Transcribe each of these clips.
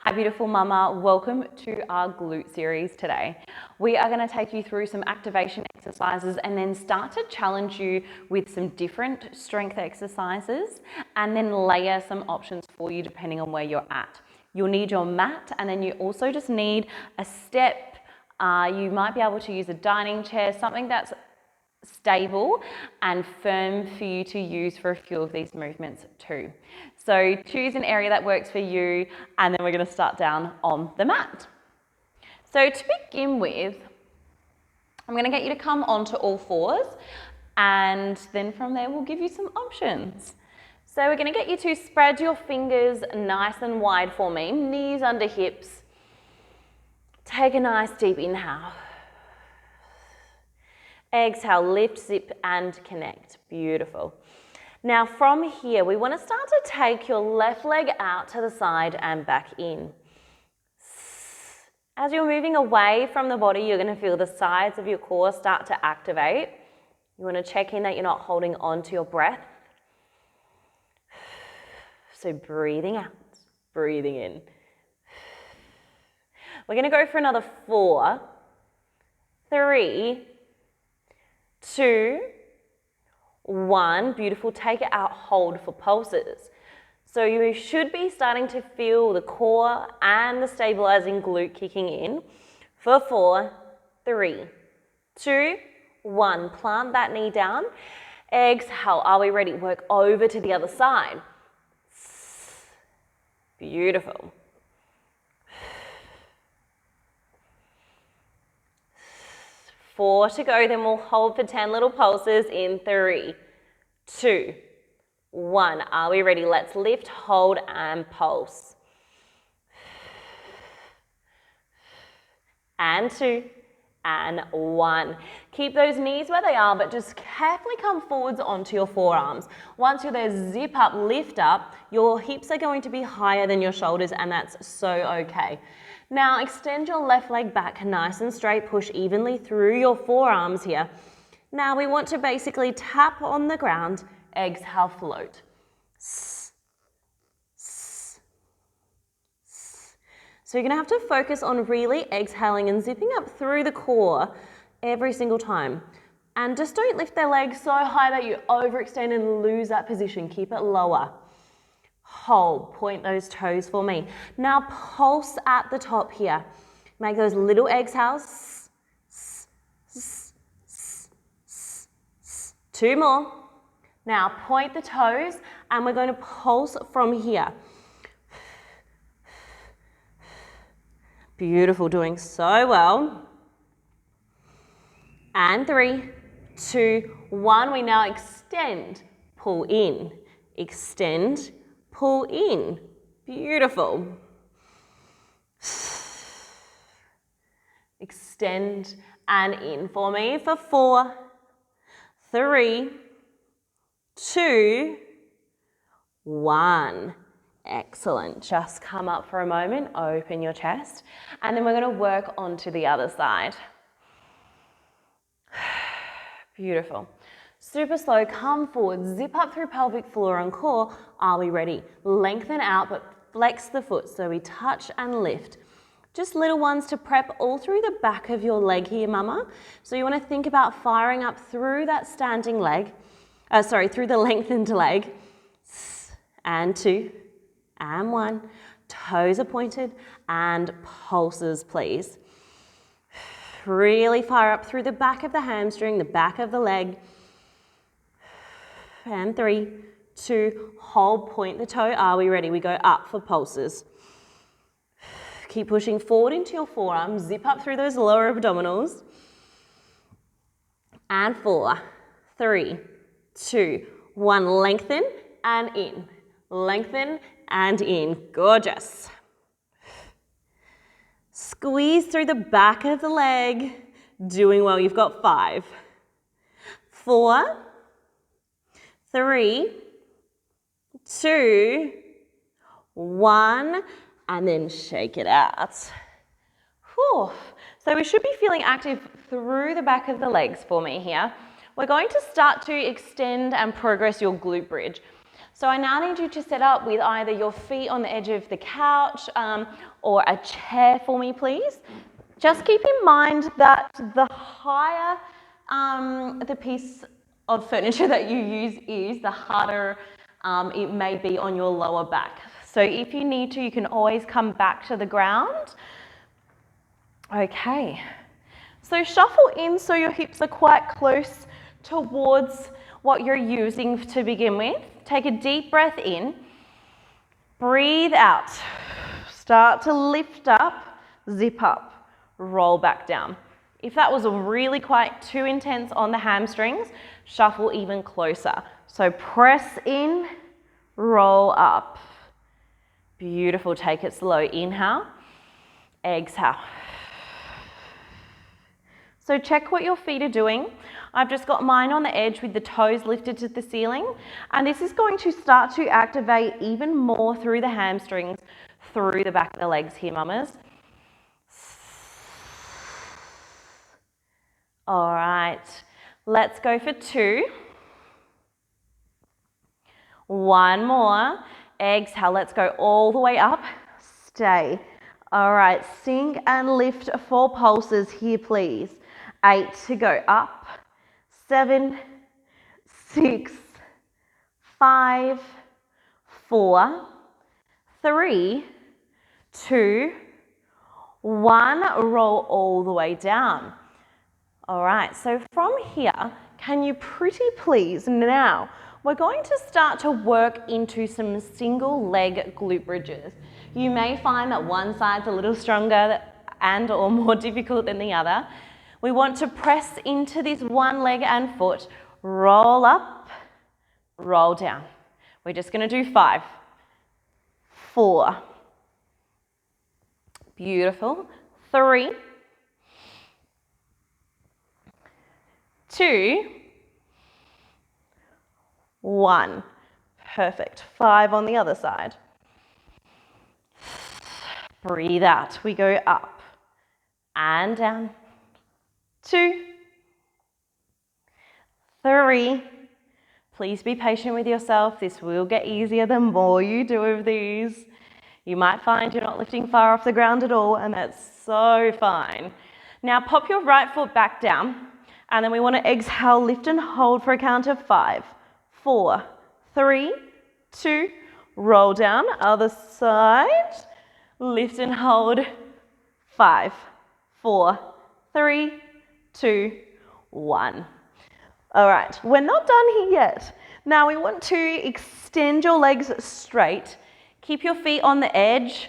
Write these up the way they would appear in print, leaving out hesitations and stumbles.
Hi beautiful mama, welcome to our glute series today. We are going to take you through some activation exercises and then start to challenge you with some different strength exercises and then layer some options for you depending on where you're at. You'll need your mat and then you also just need a step. You might be able to use a dining chair, something that's stable and firm for you to use for a few of these movements too. So choose an area that works for you and then we're going to start down on the mat. So to begin with, I'm going to get you to come onto all fours and then from there we'll give you some options. So we're going to get you to spread your fingers nice and wide for me, knees under hips. Take a nice deep inhale. Exhale, lift, zip, and connect. Beautiful. Now from here, we want to start to take your left leg out to the side and back in. As you're moving away from the body, you're going to feel the sides of your core start to activate. You want to check in that you're not holding on to your breath. So breathing out, breathing in. We're going to go for another 4, 3, 2, 1, beautiful, take it out, hold for pulses. So you should be starting to feel the core and the stabilizing glute kicking in for 4, 3, 2, 1, plant that knee down, exhale, are we ready? Work over to the other side. Beautiful. 4 to go, then we'll hold for 10 little pulses in 3, 2, 1. Are we ready? Let's lift, hold, and pulse. And 2, and 1. Keep those knees where they are, but just carefully come forwards onto your forearms. Once you're there, zip up, lift up. Your hips are going to be higher than your shoulders, and that's so okay. Now extend your left leg back nice and straight, push evenly through your forearms here. Now we want to basically tap on the ground, exhale, float. So you're going to have to focus on really exhaling and zipping up through the core every single time. And just don't lift their legs so high that you overextend and lose that position. Keep it lower. Hold, point those toes for me. Now pulse at the top here. Make those little exhales. 2 more. Now point the toes and we're going to pulse from here. Beautiful, doing so well. And 3, 2, 1. We now extend, pull in, extend, pull in. Beautiful. Extend and in for me for 4, 3, 2, 1. Excellent. Just come up for a moment, open your chest, and then we're going to work onto the other side. Beautiful. Super slow, come forward, zip up through pelvic floor and core. Are we ready? Lengthen out, but flex the foot. So we touch and lift. Just little ones to prep all through the back of your leg here, mama. So you want to think about firing up through that standing leg, through the lengthened leg. And 2, and 1. Toes are pointed and pulses, please. Really fire up through the back of the hamstring, the back of the leg. And 3, 2, hold, point the toe. Are we ready? We go up for pulses. Keep pushing forward into your forearms. Zip up through those lower abdominals. And 4, 3, 2, 1. Lengthen and in. Lengthen and in. Gorgeous. Squeeze through the back of the leg. Doing well. You've got 5, 4, 3, 2, 1, and then shake it out. Whew. So we should be feeling active through the back of the legs for me here. We're going to start to extend and progress your glute bridge. So I now need you to set up with either your feet on the edge of the couch or a chair for me, please. Just keep in mind that the higher the piece of furniture that you use is, the harder it may be on your lower back. So if you need to, you can always come back to the ground. Okay, so shuffle in so your hips are quite close towards what you're using to begin with. Take a deep breath in, breathe out, start to lift up, zip up, roll back down. If that was really quite too intense on the hamstrings, shuffle even closer. So press in, roll up. Beautiful, take it slow. Inhale, exhale. So check what your feet are doing. I've just got mine on the edge with the toes lifted to the ceiling, and this is going to start to activate even more through the hamstrings, through the back of the legs here, mamas. All right, let's go for 2. One more. Exhale, let's go all the way up. Stay. All right, sink and lift 4 pulses here, please. 8 to go. Up. 7, 6, 5, 4, 3, 2, 1. Roll all the way down. All right, so from here, can you pretty please now, we're going to start to work into some single leg glute bridges. You may find that one side's a little stronger and or more difficult than the other. We want to press into this one leg and foot, roll up, roll down. We're just going to do 5, 4, beautiful, 3, 2, 1. Perfect. 5 on the other side. Breathe out. We go up and down. 2, 3. Please be patient with yourself. This will get easier the more you do of these. You might find you're not lifting far off the ground at all, and that's so fine. Now pop your right foot back down, and then we want to exhale, lift and hold for a count of 5, 4, 3, 2, roll down, other side, lift and hold, 5, 4, 3, 2, 1. All right, we're not done here yet. Now we want to extend your legs straight, keep your feet on the edge,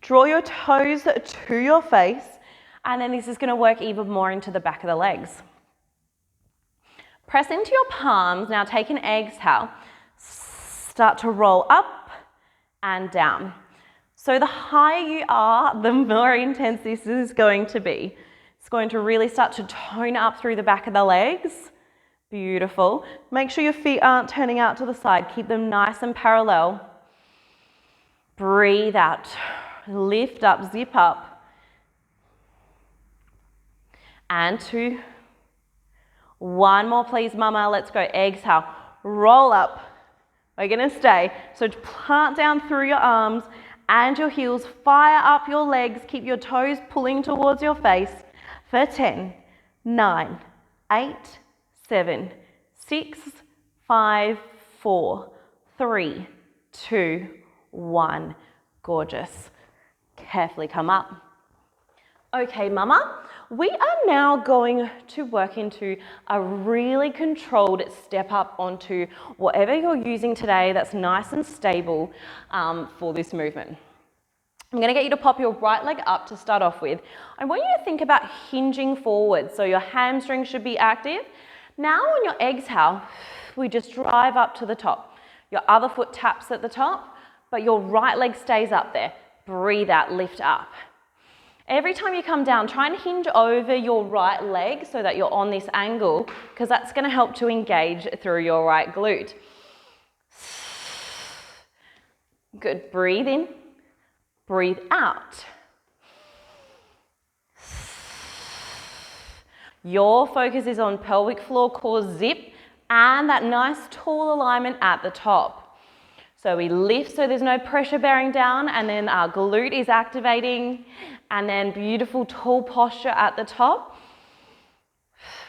draw your toes to your face, and then this is going to work even more into the back of the legs. Press into your palms. Now take an exhale. Start to roll up and down. So the higher you are, the more intense this is going to be. It's going to really start to tone up through the back of the legs. Beautiful. Make sure your feet aren't turning out to the side. Keep them nice and parallel. Breathe out. Lift up, zip up. And 2. 1 more, please, mama. Let's go. Exhale. Roll up. We're going to stay. So plant down through your arms and your heels. Fire up your legs. Keep your toes pulling towards your face for 10, 9, 8, 7, 6, 5, 4, 3, 2, 1. Gorgeous. Carefully come up. Okay, mama, we are now going to work into a really controlled step up onto whatever you're using today that's nice and stable for this movement. I'm going to get you to pop your right leg up to start off with. I want you to think about hinging forward, so your hamstring should be active. Now on your exhale, we just drive up to the top. Your other foot taps at the top, but your right leg stays up there. Breathe out, lift up. Every time you come down, try and hinge over your right leg so that you're on this angle, because that's going to help to engage through your right glute. Good. Breathe in. Breathe out. Your focus is on pelvic floor core zip and that nice tall alignment at the top. So we lift so there's no pressure bearing down, and then our glute is activating, and then beautiful tall posture at the top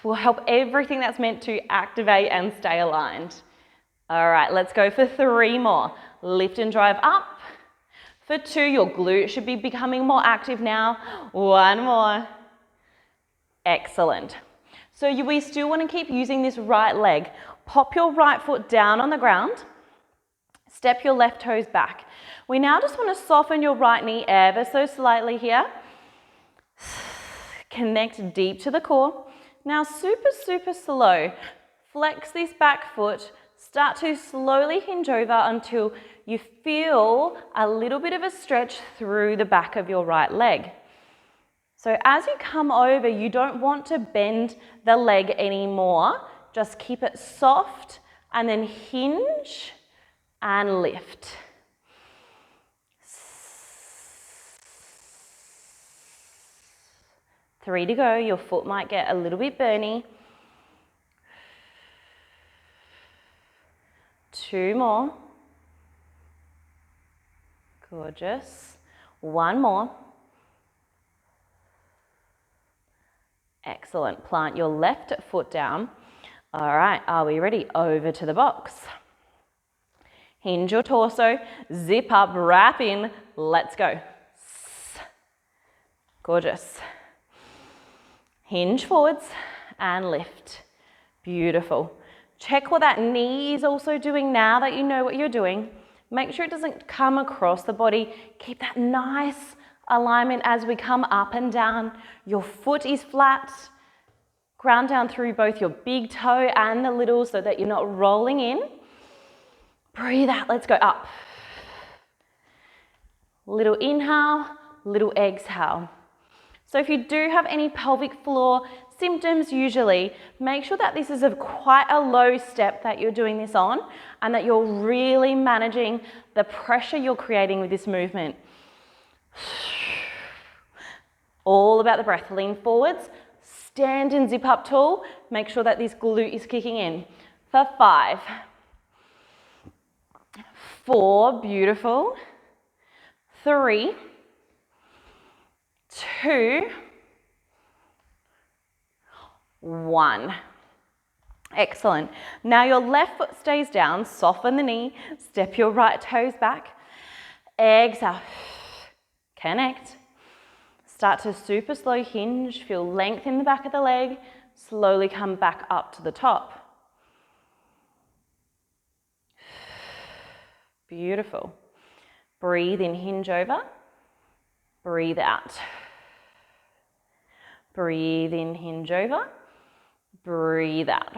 will help everything that's meant to activate and stay aligned. All right, let's go for 3 more. Lift and drive up. For 2, your glute should be becoming more active now. 1 more. Excellent. So we still want to keep using this right leg. Pop your right foot down on the ground. Step your left toes back. We now just want to soften your right knee ever so slightly here. Connect deep to the core. Now super, super slow. Flex this back foot. Start to slowly hinge over until you feel a little bit of a stretch through the back of your right leg. So as you come over, you don't want to bend the leg anymore. Just keep it soft and then hinge and lift. Three to go. Your foot might get a little bit burny. 2 more. Gorgeous. 1 more. Excellent. Plant your left foot down. All right, are we ready? Over to the box. Hinge your torso, zip up, wrap in. Let's go. Gorgeous. Hinge forwards and lift. Beautiful. Check what that knee is also doing now that you know what you're doing. Make sure it doesn't come across the body. Keep that nice alignment as we come up and down. Your foot is flat. Ground down through both your big toe and the little so that you're not rolling in. Breathe out. Let's go up. Little inhale, little exhale. So if you do have any pelvic floor symptoms usually, make sure that this is quite a low step that you're doing this on and that you're really managing the pressure you're creating with this movement. All about the breath. Lean forwards, stand and zip up tall. Make sure that this glute is kicking in. For 5, 4, beautiful. 3, 2, 1. Excellent. Now your left foot stays down, soften the knee, step your right toes back. Exhale. Connect. Start to super slow hinge, feel length in the back of the leg, slowly come back up to the top. Beautiful. Breathe in, hinge over. Breathe out. Breathe in, hinge over. Breathe out.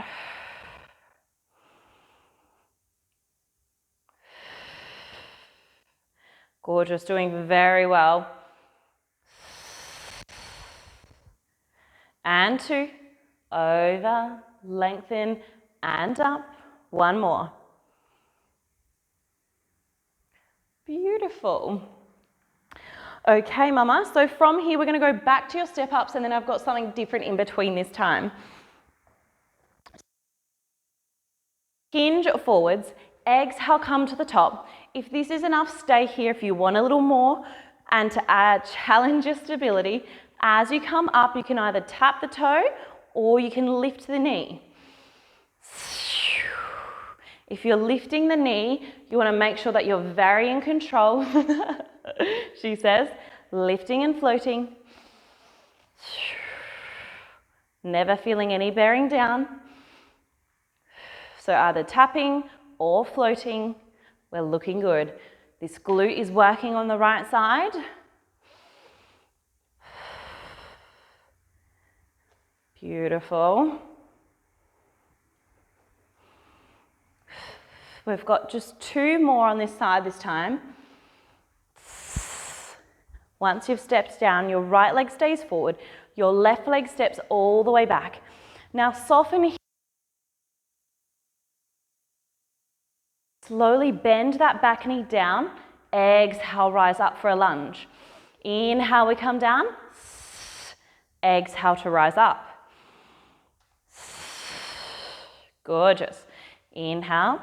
Gorgeous, doing very well. And 2, over, lengthen, and up. 1 more. Beautiful. Okay, mama, so from here we're going to go back to your step ups, and then I've got something different in between this time. Hinge forwards, exhale, come to the top. If this is enough, stay here. If you want a little more, and to add, challenge your stability. As you come up, you can either tap the toe or you can lift the knee. If you're lifting the knee, you want to make sure that you're very in control. She says, lifting and floating. Never feeling any bearing down. So either tapping or floating, we're looking good. This glute is working on the right side. Beautiful. We've got just 2 more on this side this time. Once you've stepped down, your right leg stays forward, your left leg steps all the way back. Now soften. Slowly bend that back knee down. Exhale, rise up for a lunge. Inhale, we come down. Exhale to rise up. Gorgeous. Inhale,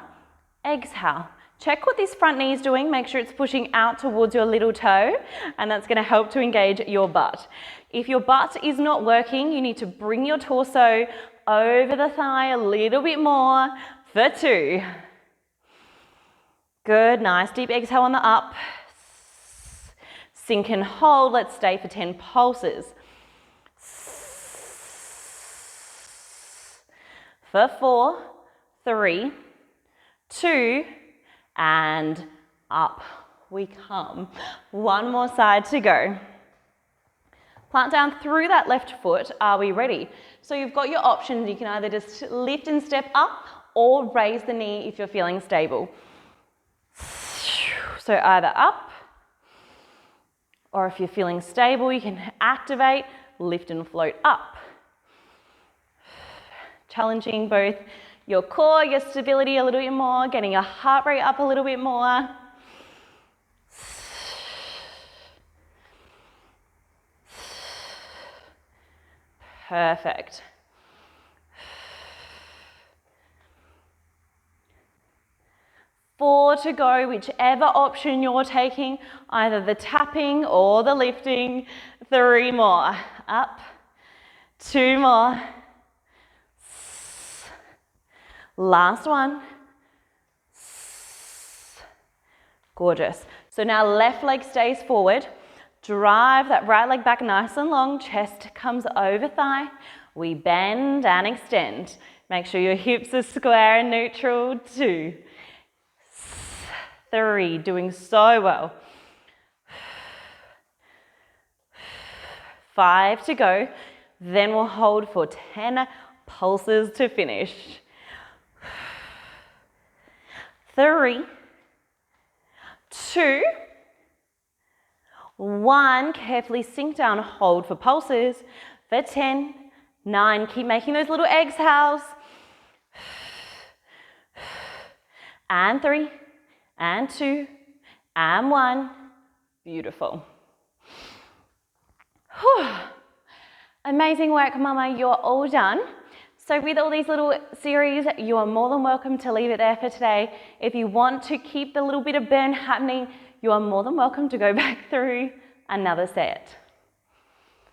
exhale. Check what this front knee is doing. Make sure it's pushing out towards your little toe, and that's going to help to engage your butt. If your butt is not working, you need to bring your torso over the thigh a little bit more for 2. Good, nice deep exhale on the up. Sink and hold. Let's stay for 10 pulses. For 4, 3, 2, and up we come. One more side to go. Plant down through that left foot. Are we ready? So you've got your options. You can either just lift and step up or raise the knee if you're feeling stable. So either up, or if you're feeling stable, you can activate, lift and float up. Challenging both your core, your stability a little bit more, getting your heart rate up a little bit more. Perfect. Four to go, whichever option you're taking, either the tapping or the lifting. 3 more. Up. 2 more. Last one. Gorgeous. So now left leg stays forward. Drive that right leg back nice and long. Chest comes over thigh. We bend and extend. Make sure your hips are square and neutral. 2, 3, doing so well. 5 to go. Then we'll hold for 10 pulses to finish. 3, 2, 1. Carefully sink down, hold for pulses. For 10, 9. Keep making those little exhales. And 3, and 2, and 1. Beautiful. Whew. Amazing work, Mama. You're all done. So with all these little series, you are more than welcome to leave it there for today. If you want to keep the little bit of burn happening, you are more than welcome to go back through another set.